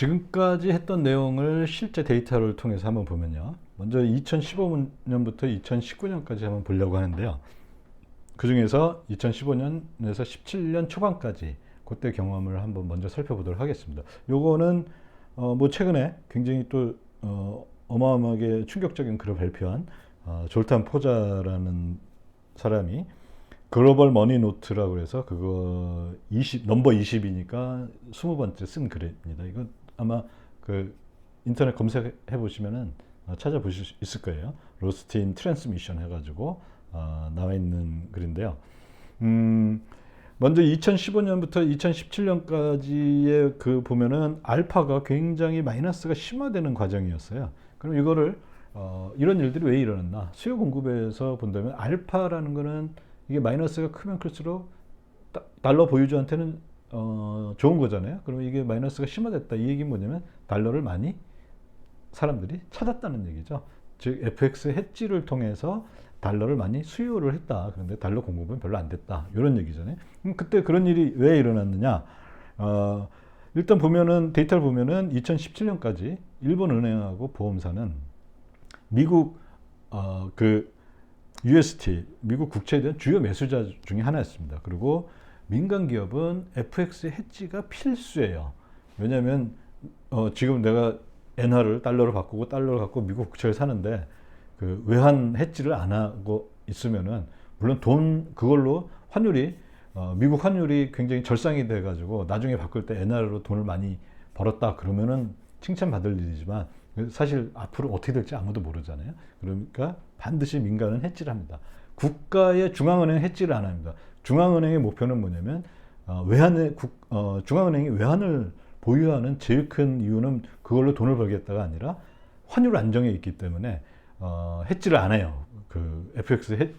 지금까지 했던 내용을 실제 데이터를 통해서 한번 보면요. 먼저 2015년부터 2019년까지 한번 보려고 하는데요. 그 중에서 2015년에서 17년 초반까지 그때 경험을 한번 먼저 살펴보도록 하겠습니다. 요거는 뭐 최근에 굉장히 또 어마어마하게 충격적인 글을 발표한 졸탄 포자라는 사람이 글로벌 머니 노트라고 해서 그거 넘버 20이니까 20번째 쓴 글입니다. 이건 아마 그 인터넷 검색해 보시면은 찾아보실 수 있을 거예요. 로스트 인 트랜스미션 해가지고 나와 있는 글인데요. 먼저 2015년부터 2017년까지의 그 보면은 알파가 굉장히 마이너스가 심화되는 과정이었어요. 그럼 이거를 이런 일들이 왜 일어났나? 수요 공급에서 본다면 알파라는 거는 이게 마이너스가 크면 클수록 달러 보유주한테는 좋은 거잖아요. 그러면 이게 마이너스가 심화됐다. 이 얘기는 뭐냐면 달러를 많이 사람들이 찾았다는 얘기죠. 즉 FX 해지를 통해서 달러를 많이 수요를 했다. 그런데 달러 공급은 별로 안 됐다. 이런 얘기잖아요. 그때 그런 일이 왜 일어났느냐? 일단 보면은 데이터를 보면은 2017년까지 일본 은행하고 보험사는 미국 그 UST, 미국 국채에 대한 주요 매수자 중에 하나였습니다. 그리고 민간 기업은 FX 해지가 필수예요. 왜냐하면 지금 내가 엔화를 달러로 바꾸고 달러를 갖고 미국 국채를 사는데 그 외환 해지를 안 하고 있으면은 물론 돈 그걸로 환율이 미국 환율이 굉장히 절상이 돼가지고 나중에 바꿀 때 엔화로 돈을 많이 벌었다 그러면은 칭찬받을 일이지만 사실 앞으로 어떻게 될지 아무도 모르잖아요. 그러니까 반드시 민간은 해지를 합니다. 국가의 중앙은행 해지를 안 합니다. 중앙은행의 목표는 뭐냐면 중앙은행이 외환을 보유하는 제일 큰 이유는 그걸로 돈을 벌겠다가 아니라 환율 안정에 있기 때문에 해지를 안 해요. 그 FX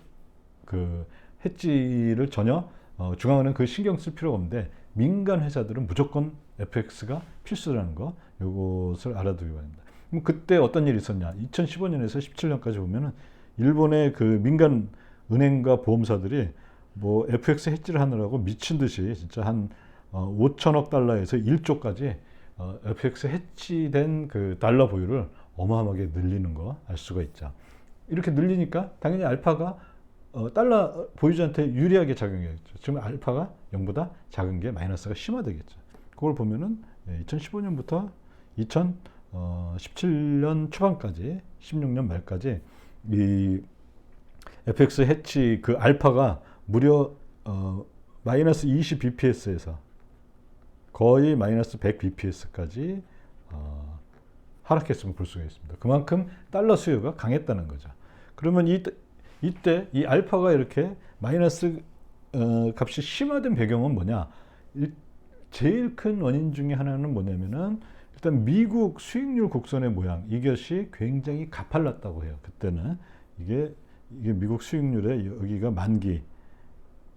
해지를 전혀 중앙은행 그 신경 쓸 필요가 없는데 민간 회사들은 무조건 FX가 필수라는 거 이것을 알아두기 바랍니다. 그럼 그때 어떤 일이 있었냐? 2015년에서 17년까지 보면은 일본의 그 민간 은행과 보험사들이 뭐 FX 해지를 하느라고 미친 듯이 진짜 한 5천억 달러에서 1조까지 FX 해지된 그 달러 보유를 어마어마하게 늘리는 거 알 수가 있죠. 이렇게 늘리니까 당연히 알파가 달러 보유자한테 유리하게 작용해야겠죠. 지금 알파가 0보다 작은 게 마이너스가 심화되겠죠. 그걸 보면은 2015년부터 2017년 초반까지 16년 말까지 이 FX 해치 그 알파가 무려 마이너스 20 bps에서 거의 마이너스 100 bps까지 하락했음을 볼 수가 있습니다. 그만큼 달러 수요가 강했다는 거죠. 그러면 이때 이 알파가 이렇게 마이너스 값이 심화된 배경은 뭐냐? 제일 큰 원인 중에 하나는 뭐냐면은 일단 미국 수익률 곡선의 모양 이것이 굉장히 가팔랐다고 해요. 그때는 이게 미국 수익률의 여기가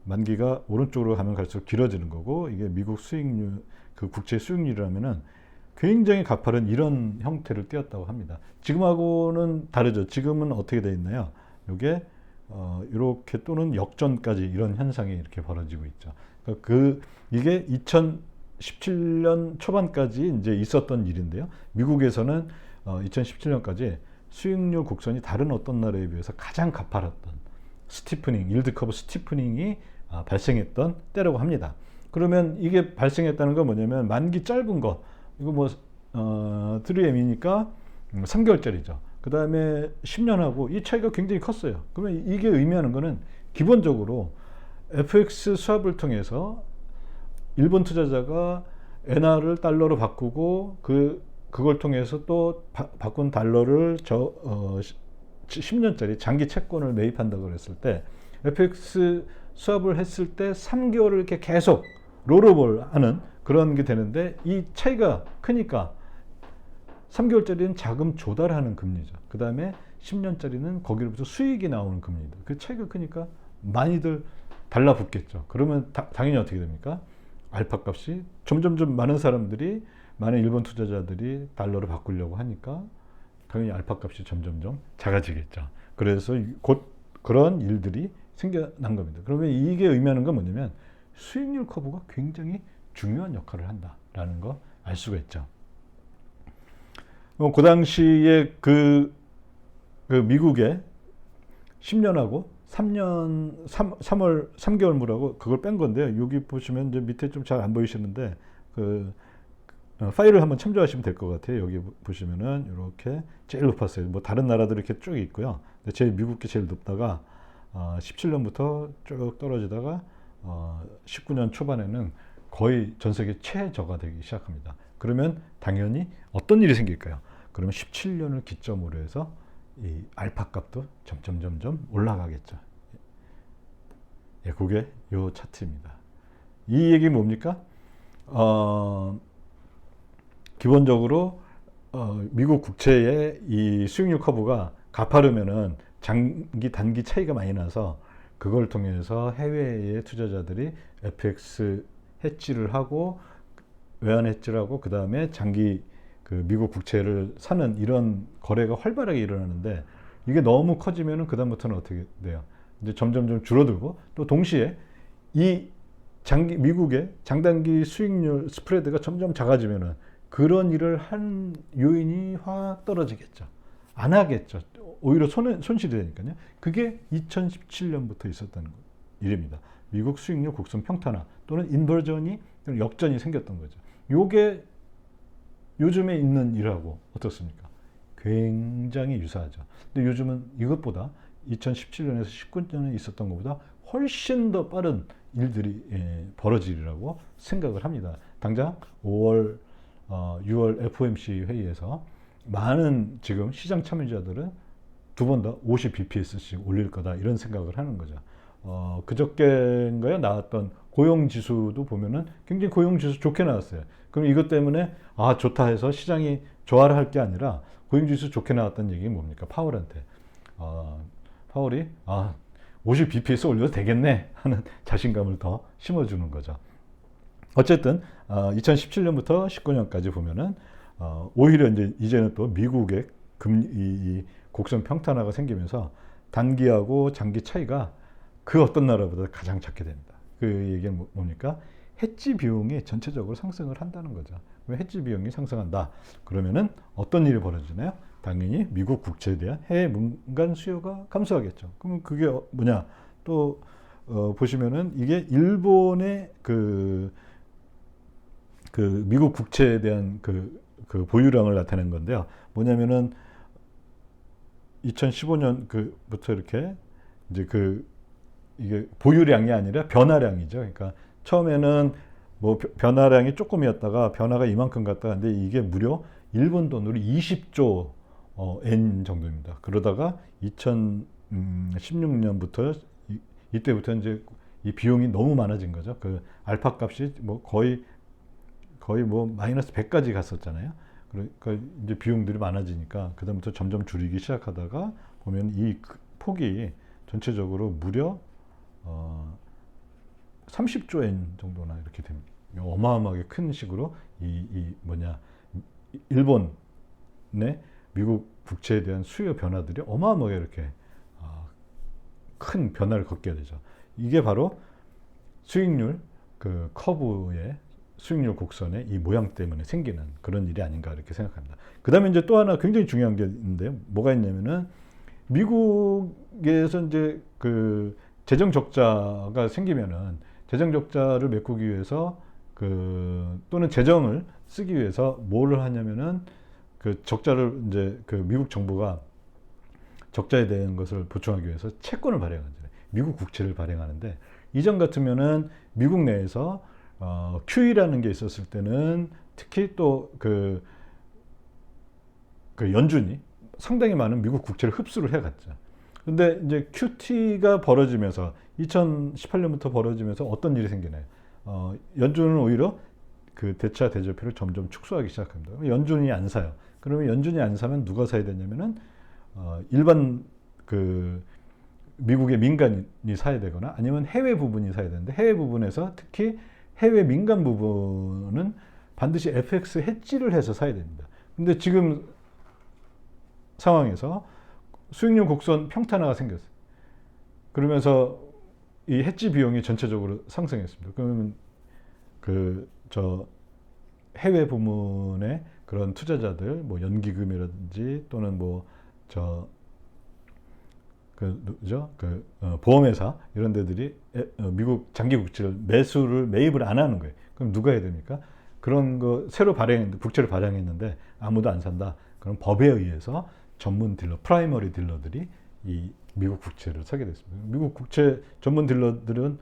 만기가 오른쪽으로 가면 갈수록 길어지는 거고 이게 미국 수익률 그 국채 수익률이라면은 굉장히 가파른 이런 형태를 띄었다고 합니다. 지금하고는 다르죠. 지금은 어떻게 되어 있나요? 이게 이렇게 또는 역전까지 이런 현상이 이렇게 벌어지고 있죠. 그러니까 이게 2017년 초반까지 이제 있었던 일인데요. 미국에서는 2017년까지 수익률 곡선이 다른 어떤 나라에 비해서 가장 가파랐던 일드 커브 스티프닝이 발생했던 때라고 합니다. 그러면 이게 발생했다는 건 뭐냐면 만기 짧은 거 이거 뭐 3M이니까 3개월짜리죠. 그 다음에 10년하고 이 차이가 굉장히 컸어요. 그러면 이게 의미하는 거는 기본적으로 FX 수합을 통해서 일본 투자자가 엔화를 달러로 바꾸고 그걸 통해서 또 바꾼 달러를 10년짜리 장기 채권을 매입한다고 그랬을 때 FX 수합을 했을 때 3개월을 이렇게 계속 롤오버를 하는 그런 게 되는데 이 차이가 크니까 3개월짜리는 자금 조달하는 금리죠. 그 다음에 10년짜리는 거기로부터 수익이 나오는 금리입니다. 그 차이가 크니까 많이들 달라붙겠죠. 그러면 당연히 어떻게 됩니까? 알파 값이 점점점 많은 사람들이 많은 일본 투자자들이 달러를 바꾸려고 하니까 당연히 알파 값이 점점점 작아지겠죠. 그래서 곧 그런 일들이 생겨난 겁니다. 그러면 이게 의미하는 건 뭐냐면 수익률 커브가 굉장히 중요한 역할을 한다라는 거 알 수가 있죠. 그 당시에 그 미국의 10년하고 3년 3월 3개월 물하고 그걸 뺀 건데요. 여기 보시면 이제 밑에 좀 잘 안 보이시는데 그 파일을 한번 참조하시면 될 것 같아요. 여기 보시면은 이렇게 제일 높았어요. 뭐 다른 나라들 이렇게 쭉 있고요. 근데 제일 미국 게 제일 높다가 17년부터 쭉 떨어지다가 19년 초반에는 거의 전 세계 최저가 되기 시작합니다. 그러면 당연히 어떤 일이 생길까요? 그러면 17년을 기점으로 해서 이 알파 값도 점점 올라가겠죠. 예, 그게 요 차트입니다. 이 얘기 뭡니까? 기본적으로 미국 국채의 이 수익률 커브가 가파르면은 장기 단기 차이가 많이 나서 그걸 통해서 해외의 투자자들이 FX 해지를 하고 외환 해지를 하고 그 다음에 장기 그 미국 국채를 사는 이런 거래가 활발하게 일어나는데 이게 너무 커지면은 그 다음부터는 어떻게 돼요? 이제 점점 줄어들고 또 동시에 이 미국의 장단기 수익률 스프레드가 점점 작아지면은 그런 일을 한 요인이 확 떨어지겠죠. 안 하겠죠. 오히려 손실이 되니까요. 그게 2017년부터 있었던 일입니다. 미국 수익률 곡선 평탄화 또는 인버전이 역전이 생겼던 거죠. 요게 요즘에 있는 일하고 어떻습니까? 굉장히 유사하죠. 근데 요즘은 이것보다 2017년에서 19년에 있었던 것보다 훨씬 더 빠른 일들이 벌어지리라고 생각을 합니다. 당장 6월 FOMC 회의에서 많은 지금 시장 참여자들은 두 번 더 50bps씩 올릴 거다 이런 생각을 하는 거죠. 그저께인가요 나왔던 고용지수도 보면은 굉장히 고용지수 좋게 나왔어요. 그럼 이것 때문에 좋다 해서 시장이 좋아를 할 게 아니라 고용지수 좋게 나왔다는 얘기는 뭡니까? 파월한테 파월이 50bps 올려도 되겠네 하는 자신감을 더 심어주는 거죠. 어쨌든 2017년부터 19년까지 보면은 오히려 이제는 또 미국의 이 곡선 평탄화가 생기면서 단기하고 장기 차이가 그 어떤 나라보다 가장 작게 됩니다. 그 얘기는 뭡니까? 해지 비용이 전체적으로 상승을 한다는 거죠. 왜 해지 비용이 상승한다? 그러면은 어떤 일이 벌어지나요? 당연히 미국 국채에 대한 해외 민간 수요가 감소하겠죠. 그러면 그게 뭐냐? 또 보시면은 이게 일본의 그 미국 국채에 대한 그 보유량을 나타낸 건데요. 뭐냐면은 2015년 부터 이렇게 이제 이게 보유량이 아니라 변화량이죠. 그러니까 처음에는 뭐 변화량이 조금이었다가 변화가 이만큼 갔다 근데 이게 무려 일본 돈으로 20조 엔 정도입니다. 그러다가 2016년부터 이때부터 이제 이 비용이 너무 많아진 거죠. 그 알파 값이 뭐 거의 뭐 마이너스 100까지 갔었잖아요. 그러니까 이제 비용들이 많아지니까 그다음부터 점점 줄이기 시작하다가 보면 이 폭이 전체적으로 무려 30조 엔 정도나 이렇게 됩니다. 어마어마하게 큰 식으로 일본의 미국 국채에 대한 수요 변화들이 어마어마하게 이렇게 큰 변화를 걷게 되죠. 이게 바로 수익률 그 커브의 수익률 곡선의 이 모양 때문에 생기는 그런 일이 아닌가 이렇게 생각합니다. 그 다음에 이제 또 하나 굉장히 중요한 게 있는데요. 뭐가 있냐면은 미국에서 이제 그 재정 적자가 생기면은 재정 적자를 메꾸기 위해서 또는 재정을 쓰기 위해서 뭐를 하냐면은 그 적자를 이제 그 미국 정부가 적자에 대한 것을 보충하기 위해서 채권을 발행하잖아요. 미국 국채를 발행하는데 이전 같으면은 미국 내에서 QE라는 게 있었을 때는 특히 또 그 연준이 상당히 많은 미국 국채를 흡수를 해갔죠. 근데 이제 QT가 벌어지면서 2018년부터 벌어지면서 어떤 일이 생기나요? 연준은 오히려 그 대차 대조표를 점점 축소하기 시작합니다. 연준이 안 사요. 그러면 연준이 안 사면 누가 사야 되냐면은 일반 그 미국의 민간이 사야 되거나 아니면 해외 부분이 사야 되는데 해외 부분에서 특히 해외 민간 부분은 반드시 FX 해지를 해서 사야 됩니다. 근데 지금 상황에서 수익률 곡선 평탄화가 생겼어요. 그러면서 이 해지 비용이 전체적으로 상승했습니다. 그러면 해외 부문의 그런 투자자들, 뭐 연기금이라든지 또는 보험회사 이런 데들이 미국 장기 국채를 매입을 안 하는 거예요. 그럼 누가 해야 됩니까? 그런 거 새로 국채를 발행했는데 아무도 안 산다. 그럼 법에 의해서 전문 딜러, 프라이머리 딜러들이 이 미국 국채를 사게 됐습니다. 미국 국채 전문 딜러들은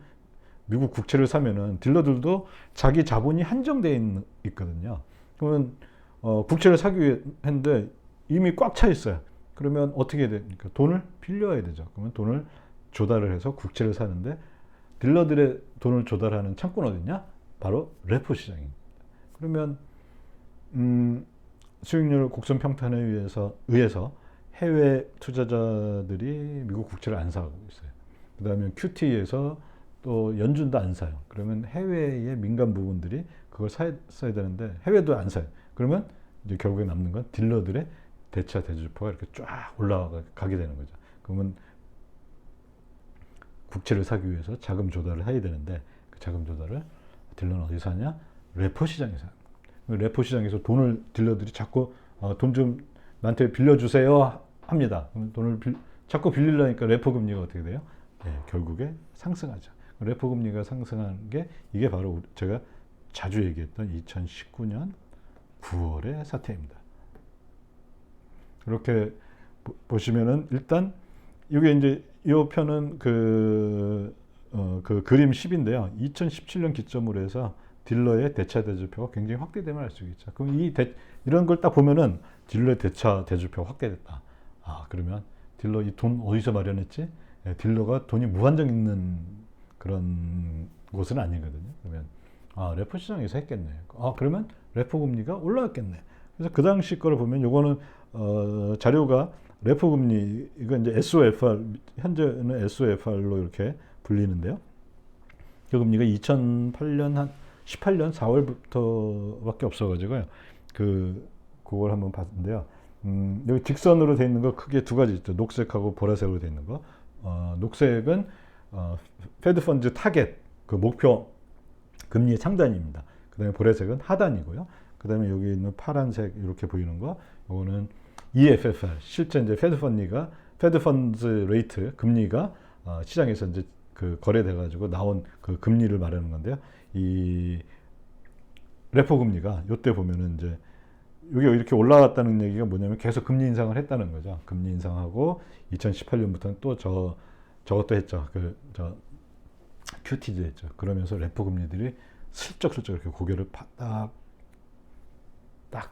미국 국채를 사면은 딜러들도 자기 자본이 한정되어 있거든요. 그러면 국채를 사기 위해 했는데 이미 꽉 차 있어요. 그러면 어떻게 해야 됩니까? 돈을 빌려야 되죠. 그러면 돈을 조달을 해서 국채를 사는데 딜러들의 돈을 조달하는 창구는 어디냐? 바로 레포 시장입니다. 그러면 수익률 곡선 평탄에 의해서 해외 투자자들이 미국 국채를 안 사고 있어요. 그 다음에 QT에서 또 연준도 안 사요. 그러면 해외의 민간 부분들이 그걸 사야 되는데 해외도 안 사요. 그러면 이제 결국에 남는 건 딜러들의 대차 대주포가 이렇게 쫙 올라가게 되는 거죠. 그러면 국채를 사기 위해서 자금 조달을 해야 되는데 그 자금 조달을 딜러는 어디서 하냐? 레포 시장에서 합니다. 레포 시장에서 돈을 딜러들이 자꾸 돈 좀 나한테 빌려주세요 합니다. 그러면 돈을 자꾸 빌리려니까 레포 금리가 어떻게 돼요? 네, 결국에 상승하죠. 레포 금리가 상승한 게 이게 바로 제가 자주 얘기했던 2019년 9월의 사태입니다. 이렇게 보시면은 일단 이게 이제 이 편은 그 그림 10인데요. 2017년 기점으로 해서 딜러의 대차 대주표가 굉장히 확대됨을 알 수 있죠. 그럼 이런 걸 딱 보면은 딜러의 대차 대주표가 확대됐다. 그러면 딜러 이 돈 어디서 마련했지? 딜러가 돈이 무한정 있는 그런 곳은 아니거든요. 그러면 레포 시장에서 했겠네. 그러면 레포 금리가 올라갔겠네. 그래서 그 당시 거를 보면 요거는 자료가 레포 금리 이거 이제 SOFR 현재는 SOFR로 이렇게 불리는데요. 그 금리가 2008년 한 18년 4월부터밖에 없어가지고요. 그걸 한번 봤는데요. 여기 직선으로 돼 있는 거 크게 두 가지 있죠. 녹색하고 보라색으로 돼 있는 거. 녹색은 페드 펀드 타겟 그 목표 금리의 상단입니다. 그다음에 보라색은 하단이고요. 그다음에 여기 있는 파란색 이렇게 보이는 거, 이거는 EFFR 실제 이제 페드 펀드 레이트 금리가 시장에서 이제 그 거래돼 가지고 나온 그 금리를 말하는 건데요. 이 레포 금리가 이때 보면은 이제 이게 이렇게 올라갔다는 얘기가 뭐냐면 계속 금리 인상을 했다는 거죠. 금리 인상하고 2018년부터는 또 저것도 했죠. QT도 했죠. 그러면서 레포 금리들이 슬쩍 이렇게 고개를 딱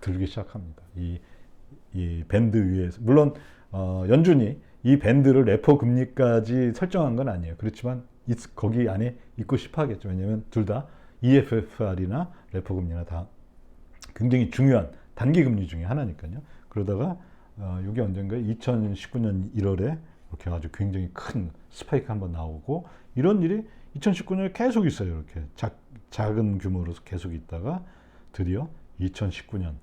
들기 시작합니다. 이 밴드 위에서 물론 연준이 이 밴드를 레포 금리까지 설정한 건 아니에요. 그렇지만 거기 안에 있고 싶어 하겠죠. 왜냐하면 둘 다 EFFR이나 레포 금리나 다 굉장히 중요한 단기 금리 중에 하나니까요. 그러다가 이게 언젠가 2019년 1월에 이렇게 아주 굉장히 큰 스파이크 한번 나오고 이런 일이 2019년에 계속 있어요. 이렇게 작은 규모로 계속 있다가 드디어 2019년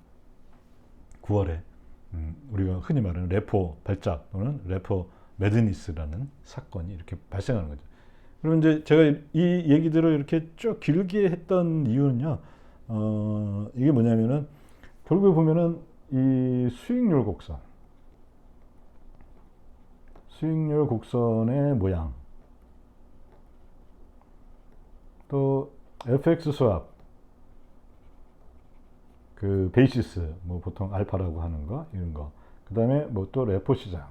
9월에 우리가 흔히 말하는 레포 발작 또는 레포 매드니스라는 사건이 이렇게 발생하는 거죠. 그럼 이제 제가 이 얘기들을 이렇게 쭉 길게 했던 이유는요. 이게 뭐냐면은 결국에 보면은 이 수익률 곡선의 모양, 또 FX 스왑, 그 베이시스, 뭐 보통 알파라고 하는 거, 이런 거. 그 다음에 뭐 또 레포 시장.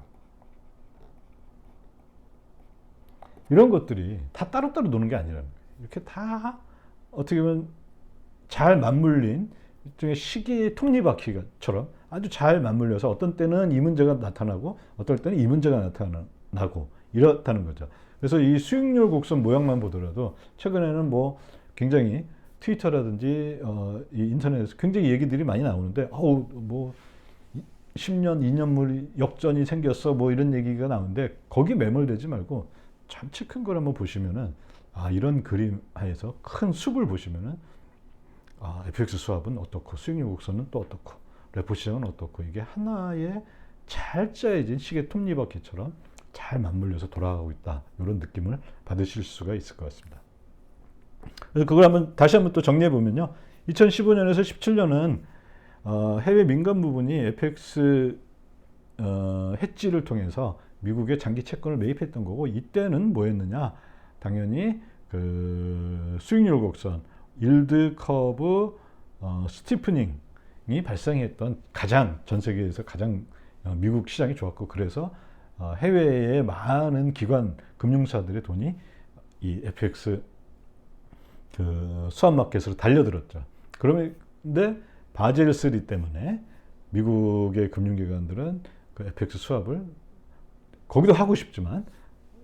이런 것들이 다 따로따로 노는 게 아니라는 거예요. 이렇게 다 어떻게 보면 잘 맞물린 일종의 시기의 톱니바퀴처럼 아주 잘 맞물려서 어떤 때는 이 문제가 나타나고 어떨 때는 이 문제가 나타나고 이렇다는 거죠. 그래서 이 수익률 곡선 모양만 보더라도 최근에는 뭐 굉장히 트위터라든지 이 인터넷에서 굉장히 얘기들이 많이 나오는데 뭐 10년, 2년물 역전이 생겼어 뭐 이런 얘기가 나오는데 거기 매몰되지 말고 전체 큰 걸 한번 보시면은 이런 그림 하에서 큰 숲을 보시면은 FX 수합은 어떻고 수익률 곡선은 또 어떻고 레포 시장은 어떻고 이게 하나의 잘 짜여진 시계 톱니바퀴처럼 잘 맞물려서 돌아가고 있다. 이런 느낌을 받으실 수가 있을 것 같습니다. 그래서 그걸 다시 한번 또 정리해 보면요. 2015년에서 17년은 해외 민간 부분이 FX 해지를 통해서 미국의 장기 채권을 매입했던 거고, 이때는 뭐였느냐? 당연히 그 수익률 곡선, 일드 커브 스티프닝이 발생했던 가장 전 세계에서 가장 미국 시장이 좋았고, 그래서 해외의 많은 기관 금융사들의 돈이 이 FX 그 수합 마켓으로 달려들었죠. 그런데 바젤 3 때문에 미국의 금융기관들은 그 FX 수합을 거기도 하고 싶지만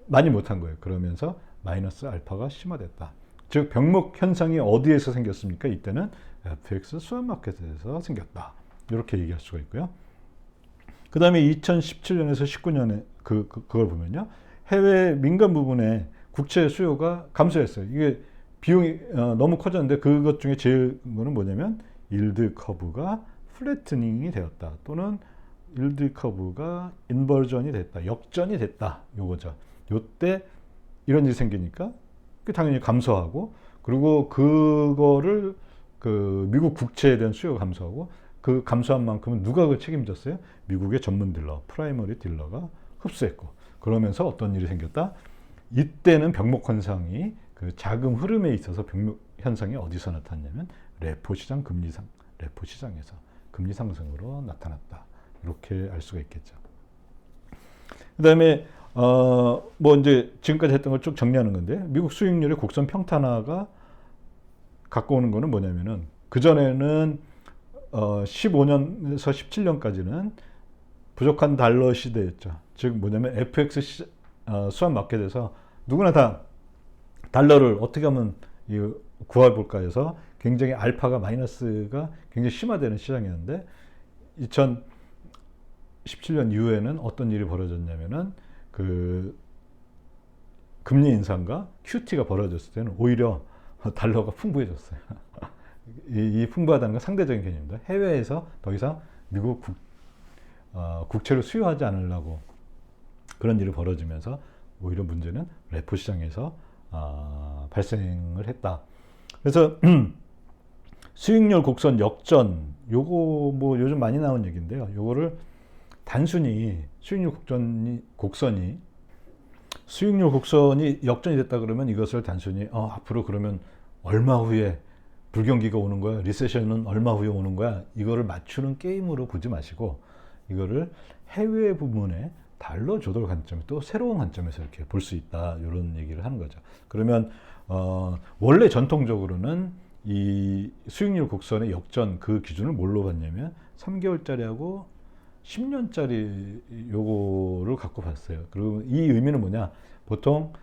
많이 못한 거예요. 그러면서 마이너스 알파가 심화됐다. 즉 병목 현상이 어디에서 생겼습니까? 이때는 FX 수합 마켓에서 생겼다. 이렇게 얘기할 수가 있고요. 그 다음에 2017년에서 19년에 그걸 보면요, 해외 민간 부분에 국채 수요가 감소했어요. 이게 비용이 너무 커졌는데, 그것 중에 제일 거는 뭐냐면 일드 커브가 플래트닝이 되었다, 또는 일드 커브가 인버전이 됐다, 역전이 됐다, 요거죠. 요때 이런 일이 생기니까 당연히 감소하고, 그리고 그거를 그 미국 국채에 대한 수요가 감소하고, 그 감소한 만큼은 누가 그걸 책임졌어요? 미국의 전문 딜러, 프라이머리 딜러가 흡수했고, 그러면서 어떤 일이 생겼다? 이때는 병목 현상이 그 자금 흐름에 있어서 병목 현상이 어디서 나타났냐면 레포 시장 레포 시장에서 금리 상승으로 나타났다. 이렇게 알 수가 있겠죠. 그다음에 뭐 이제 지금까지 했던 걸 쭉 정리하는 건데, 미국 수익률의 곡선 평탄화가 갖고 오는 거는 뭐냐면은, 그 전에는 15년에서 17년까지는 부족한 달러 시대였죠. 즉 뭐냐면 FX 수합 마켓에서 누구나 다 달러를 어떻게 하면 구해볼까 해서 굉장히 알파가 마이너스가 굉장히 심화되는 시장이었는데, 2017년 이후에는 어떤 일이 벌어졌냐면은 그 금리 인상과 QT가 벌어졌을 때는 오히려 달러가 풍부해졌어요. 이 풍부하다는 건 상대적인 개념입니다. 해외에서 더 이상 미국 국채를 수요하지 않으려고 그런 일이 벌어지면서 오히려 문제는 레포 시장에서 발생을 했다. 그래서 수익률 곡선 역전, 요거 뭐 요즘 많이 나온 얘기인데요. 요거를 단순히 수익률 곡선이 역전이 됐다 그러면, 이것을 단순히 앞으로 그러면 얼마 후에 불경기가 오는 거야, 리세션은 얼마 후에 오는 거야, 이거를 맞추는 게임으로 보지 마시고, 이거를 해외 부분의 달러 조달 관점, 또 새로운 관점에서 이렇게 볼 수 있다, 이런 얘기를 하는 거죠. 그러면 원래 전통적으로는 이 수익률 곡선의 역전 그 기준을 뭘로 봤냐면 3개월짜리하고 10년짜리 요거를 갖고 봤어요. 그리고 이 의미는 뭐냐, 보통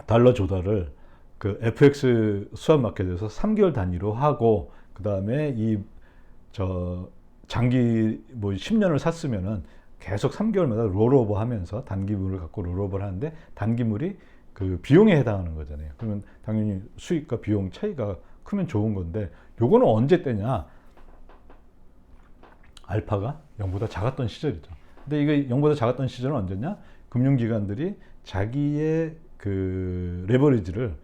달러 조달을 그 FX 수합 마켓에서 3개월 단위로 하고, 그 다음에 장기 뭐 10년을 샀으면은 계속 3개월마다 롤오버 하면서 단기물을 갖고 롤오버를 하는데, 단기물이 그 비용에 해당하는 거잖아요. 그러면 당연히 수익과 비용 차이가 크면 좋은 건데, 요거는 언제 때냐? 알파가 0보다 작았던 시절이죠. 근데 이게 0보다 작았던 시절은 언제냐? 금융기관들이 자기의 그 레버리지를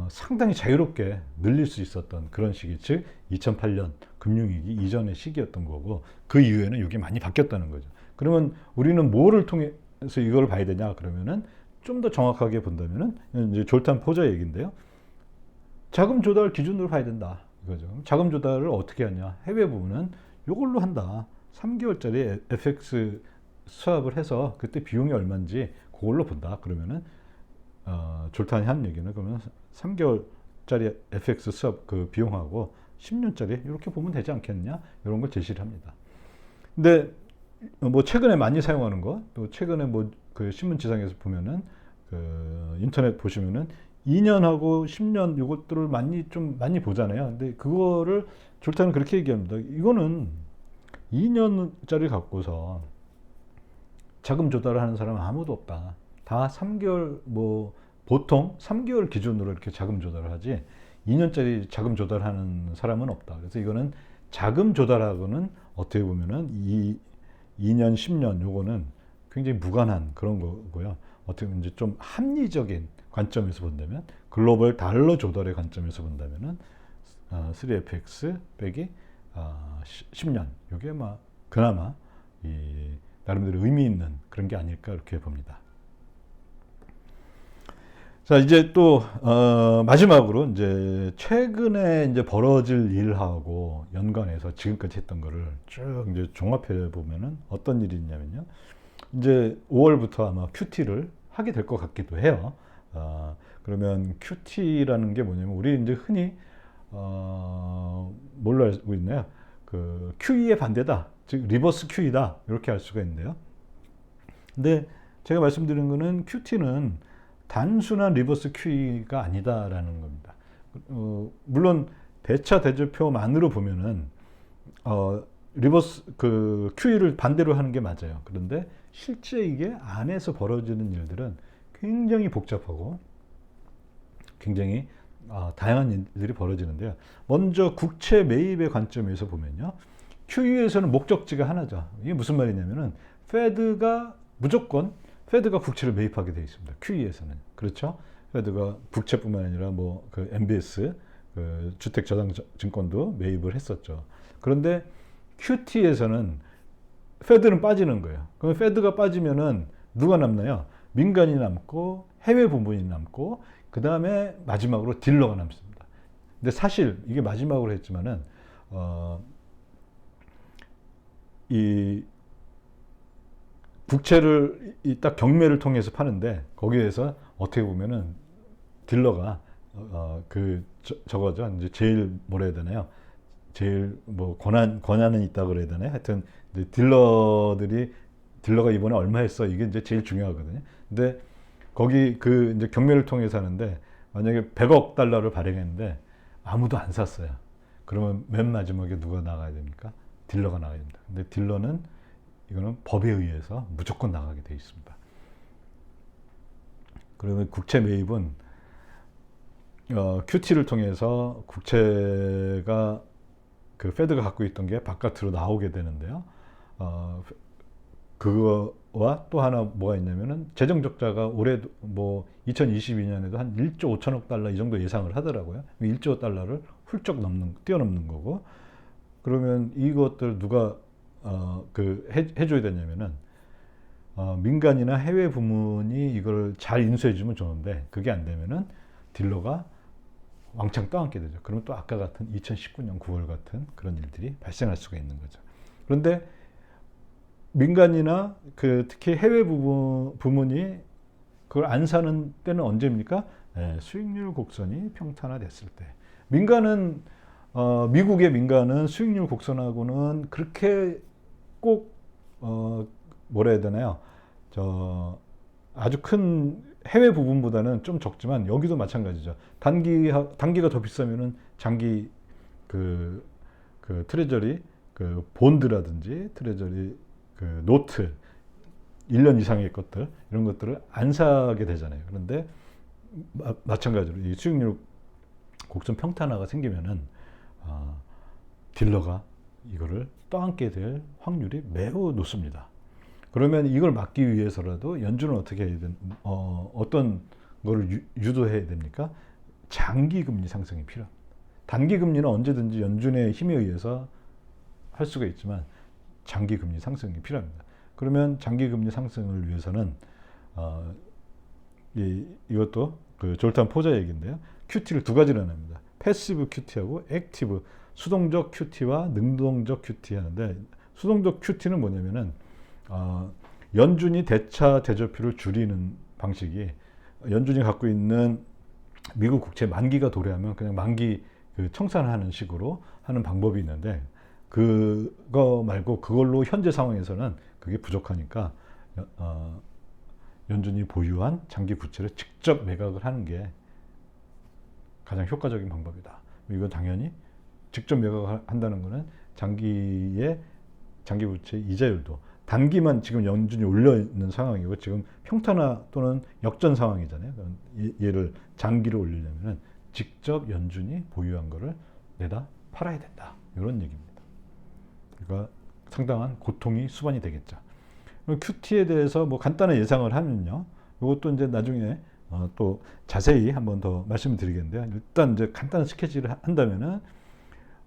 상당히 자유롭게 늘릴 수 있었던 그런 시기, 즉 2008년 금융위기 이전의 시기였던 거고, 그 이후에는 이게 많이 바뀌었다는 거죠. 그러면 우리는 뭐를 통해서 이걸 봐야 되냐? 그러면은 좀 더 정확하게 본다면은, 이제 졸탄 포저 얘기인데요. 자금 조달 기준으로 봐야 된다, 이거죠. 자금 조달을 어떻게 하냐? 해외 부분은 이걸로 한다. 3개월짜리 FX 수합을 해서 그때 비용이 얼마인지 그걸로 본다. 그러면은 졸탄이 한 얘기는, 그러면 3개월짜리 FX 수합 그 비용하고 10년짜리 이렇게 보면 되지 않겠냐? 이런 걸 제시를 합니다. 근데 뭐 최근에 많이 사용하는 거, 또 최근에 뭐 그 신문지상에서 보면은 그 인터넷 보시면은 2년하고 10년 이것들을 많이 보잖아요. 근데 그거를 졸탄은 그렇게 얘기합니다. 이거는 2년짜리 갖고서 자금 조달을 하는 사람은 아무도 없다. 다 3개월, 뭐 보통 3개월 기준으로 이렇게 자금 조달을 하지 2년짜리 자금 조달하는 사람은 없다. 그래서 이거는 자금 조달하고는 어떻게 보면은 2년, 10년 요거는 굉장히 무관한 그런 거고요. 어떻게 보면 이제 좀 합리적인 관점에서 본다면, 글로벌 달러 조달의 관점에서 본다면은 3FX 빼기 10년. 이게 그나마 나름대로 의미 있는 그런 게 아닐까 이렇게 봅니다. 자, 이제 또 마지막으로 이제 최근에 이제 벌어질 일하고 연관해서 지금까지 했던 거를 쭉 이제 종합해 보면은 어떤 일이 있냐면요. 이제 5월부터 아마 큐티를 하게 될 것 같기도 해요. 그러면 큐티라는 게 뭐냐면 우리 이제 흔히 뭘로 알고 있나요? 그 QE의 반대다, 즉 리버스 QE다 이렇게 알 수가 있는데요. 근데 제가 말씀드린 거는 큐티는 단순한 리버스 QE가 아니다라는 겁니다. 물론 대차 대조표만으로 보면은 리버스 그 QE를 반대로 하는 게 맞아요. 그런데 실제 이게 안에서 벌어지는 일들은 굉장히 복잡하고 굉장히 다양한 일들이 벌어지는데요. 먼저 국채 매입의 관점에서 보면요. QE에서는 목적지가 하나죠. 이게 무슨 말이냐면은 페드가 국채를 매입하게 되어 있습니다. QE에서는. 그렇죠? 페드가 국채뿐만 아니라 그 MBS, 그 주택저당증권도 매입을 했었죠. 그런데 QT에서는 페드는 빠지는 거예요. 그럼 페드가 빠지면은 누가 남나요? 민간이 남고 해외 부문이 남고 그 다음에 마지막으로 딜러가 남습니다. 근데 사실 이게 마지막으로 했지만은 이 국채를 딱 경매를 통해서 파는데 거기에서 어떻게 보면은 딜러가 저거죠. 이제 제일 뭐라 해야 되나요? 제일 권한은 있다 그래야 되나요? 하여튼 이제 딜러가 이번에 얼마 했어? 이게 이제 제일 중요하거든요. 근데 거기 이제 경매를 통해서 하는데 만약에 100억 달러를 발행했는데 아무도 안 샀어요. 그러면 맨 마지막에 누가 나가야 됩니까? 딜러가 나가야 됩니다. 근데 딜러는 이거는 법에 의해서 무조건 나가게 돼 있습니다. 그러면 국채 매입은 QT를 통해서 국채가 그 페드가 갖고 있던 게 바깥으로 나오게 되는데요. 그거와 또 하나 뭐가 있냐면은 재정 적자가 올해 2022년에도 한 1조 5천억 달러 이 정도 예상을 하더라고요. 1조 달러를 훌쩍 뛰어넘는 거고. 그러면 이것들 누가 해줘야 되냐면은 민간이나 해외 부문이 이걸 잘 인수해주면 좋은데 그게 안 되면은 딜러가 왕창 떠안게 되죠. 그러면 또 아까 같은 2019년 9월 같은 그런 일들이 발생할 수가 있는 거죠. 그런데 민간이나 특히 해외 부문이 그걸 안 사는 때는 언제입니까? 수익률 곡선이 평탄화됐을 때. 미국의 민간은 수익률 곡선하고는 그렇게 꼭 뭐라 해야 되나요? 아주 큰 해외 부분보다는 좀 적지만 여기도 마찬가지죠. 단기가 더 비싸면은 장기 트레저리 본드라든지 트레저리 노트 1년 이상의 것들 이런 것들을 안 사게 되잖아요. 그런데 마찬가지로 이 수익률 곡선 평탄화가 생기면은 딜러가 이거를 떠안게 될 확률이 매우 높습니다. 그러면 이걸 막기 위해서라도 연준은 어떻게 해야 어떤 거를 유도해야 됩니까? 장기 금리 상승이 필요합니다. 단기 금리는 언제든지 연준의 힘에 의해서 할 수가 있지만 장기 금리 상승이 필요합니다. 그러면 장기 금리 상승을 위해서는 이것도 졸탄 포자 얘기인데요. QT를 두 가지로 나눕니다. 패시브 QT하고 액티브, 수동적 QT와 능동적 QT 하는데, 수동적 QT는 뭐냐면은 연준이 대차 대조표를 줄이는 방식이, 연준이 갖고 있는 미국 국채 만기가 도래하면 그냥 만기 청산하는 식으로 하는 방법이 있는데, 그거 말고 그걸로 현재 상황에서는 그게 부족하니까 연준이 보유한 장기 부채를 직접 매각을 하는 게 가장 효과적인 방법이다. 이건 당연히 직접 매각을 한다는 것은 장기 부채 이자율도 단기만 지금 연준이 올려 있는 상황이고 지금 평탄화 또는 역전 상황이잖아요. 얘를 장기로 올리려면 직접 연준이 보유한 거를 내다 팔아야 된다. 이런 얘기입니다. 그러니까 상당한 고통이 수반이 되겠죠. QT에 대해서 간단한 예상을 하면요. 이것도 이제 나중에 또 자세히 한번 더 말씀을 드리겠는데요. 일단 이제 간단한 스케치를 한다면은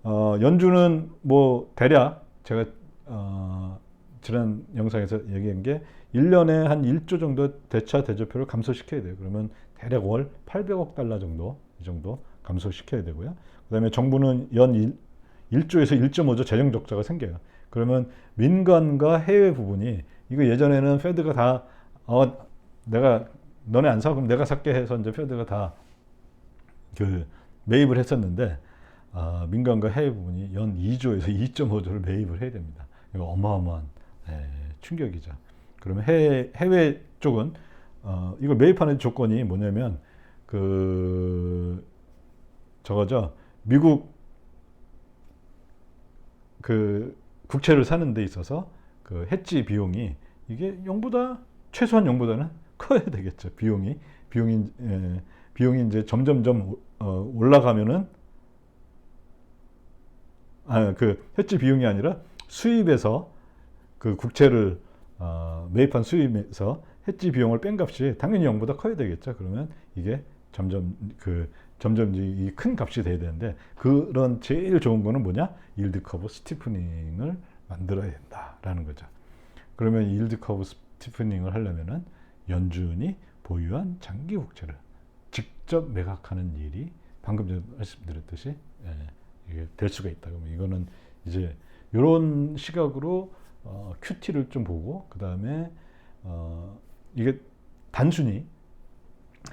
연준은 뭐 대략 제가 지난 영상에서 얘기한 게 1년에 한 1조 정도 대차 대조표를 감소시켜야 돼요. 그러면 대략 월 800억 달러 정도, 이 정도 감소시켜야 되고요. 그다음에 정부는 연 1조에서 1.5조 재정 적자가 생겨요. 그러면 민간과 해외 부분이 이거 예전에는 페드가 다 내가 너네 안 사? 그럼 내가 살게 해서 이제 페드가 다 그 매입을 했었는데 민간과 해외 부분이 연 2조에서 2.5조를 매입을 해야 됩니다. 이거 어마어마한 충격이죠. 그러면 해외 쪽은 이걸 매입하는 조건이 뭐냐면 저거죠. 미국 그 국채를 사는 데 있어서 그 해지 비용이 이게 최소한 0보다는 커야 되겠죠. 비용이 이제 점점점 올라가면은 그 해지 비용이 아니라 수입에서 그 국채를 매입한 수입에서 해지 비용을 뺀 값이 당연히 0보다 커야 되겠죠. 그러면 이게 점점 이 큰 값이 돼야 되는데 그런 제일 좋은 거는 뭐냐? 일드 커브 스티프닝을 만들어야 된다라는 거죠. 그러면 일드 커브 스티프닝을 하려면은 연준이 보유한 장기 국채를 직접 매각하는 일이 방금 전에 말씀드렸듯이 이게 될 수가 있다. 그러면 이거는 이제 이런 시각으로 QT를 좀 보고 그 다음에 이게 단순히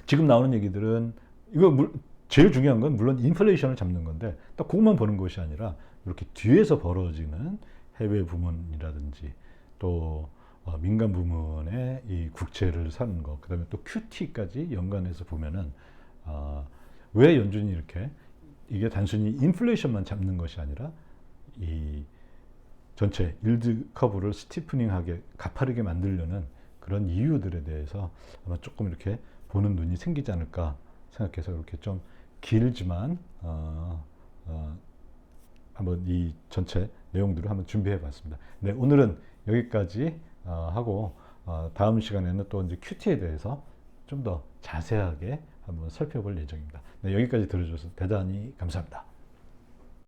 지금 나오는 얘기들은 이거 제일 중요한 건 물론 인플레이션을 잡는 건데 딱 그것만 보는 것이 아니라 이렇게 뒤에서 벌어지는 해외 부문이라든지 또 민간 부문의 이 국채를 사는 거, 그다음에 또 QT까지 연관해서 보면은 왜 연준이 이렇게 이게 단순히 인플레이션만 잡는 것이 아니라 이 전체 일드 커브를 스티프닝하게 가파르게 만들려는 그런 이유들에 대해서 아마 조금 이렇게 보는 눈이 생기지 않을까 생각해서 이렇게 좀 길지만 한번 이 전체 내용들을 한번 준비해 봤습니다. 네, 오늘은 여기까지 하고 다음 시간에는 또 이제 QT에 대해서 좀 더 자세하게 한번 살펴볼 예정입니다. 네, 여기까지 들어주셔서 대단히 감사합니다.